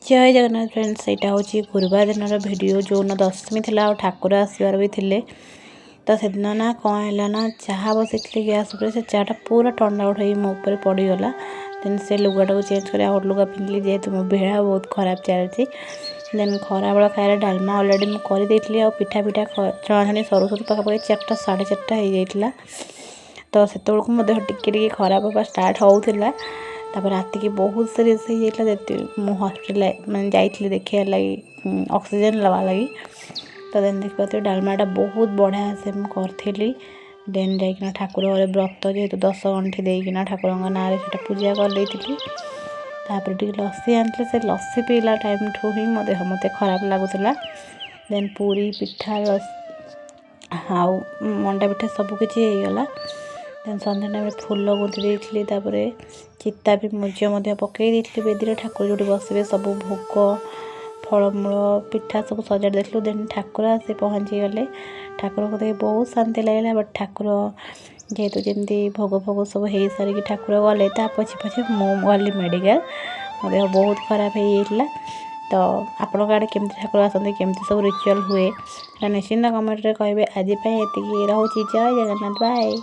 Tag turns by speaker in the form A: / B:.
A: जय जगन्नाथ फ्रेंड्स, यहाँ हूँ गुरुवार दिन भिडियो जो दशमी थी आ ठाकुर आसबार भी थे। तो से दिन ना कौन है ना चाह बसई गैस से चाटा पूरा ठंडा उठे मो ऊपर पड़गला। देन से लुगाटा को चेंज कर आउट लुगा पिंधली जेहतु मो बेड़ा बहुत खराब चलती। देन खरा बेला खाए डालमा अलरेडी मुझे करदी आ पिठा पिठा छाणी सरू सरू पाखापी 4टा 4:30 हो जाता। तो से मो देह टिके खराब हाँ स्टार्ट होता। तापर रात की बहुत सीरीयस हो जाता। मुझे हॉस्पिटल मैं जाइए देखा लगी ऑक्सीजन लगा लगी। तो देन देखिए डालमाटा बहुत बढ़िया से करी। देन जाइना ठाकुर घरे व्रत जेहेतु 10 गंठी देना ठाकुर ना पूजा कर तापर टी लस्सी आनी से लस्सी पीला टाइम ठू ही मो देह मत खराब लगुला। देन पूरी पिठा आउ मंडा पिठा सबकि होगला। देन सन्ध्या टाइम फूल गुंथी देती चिता भी मुझे पकई बेदी ठाकुर जो बसवे सब भोग फलमूल पिठा सब सजाड़ देलु। देन ठाकुर आसी पहुँची गले। ठाकुर को देख बहुत शांति लगे। बट ठाकुर जेहेतु जमी भोग फोग सब हो सारिकी ठाकुर गले पछे पछे मु गली मेडिकल मो देह बहुत खराब हो। तो आपण आड़े केमती ठाकुर आसते केमती सब रिचुअल हुए निश्चिंत कमेंट कहे। आज ये रोचे। जय जगन्नाथ बाय।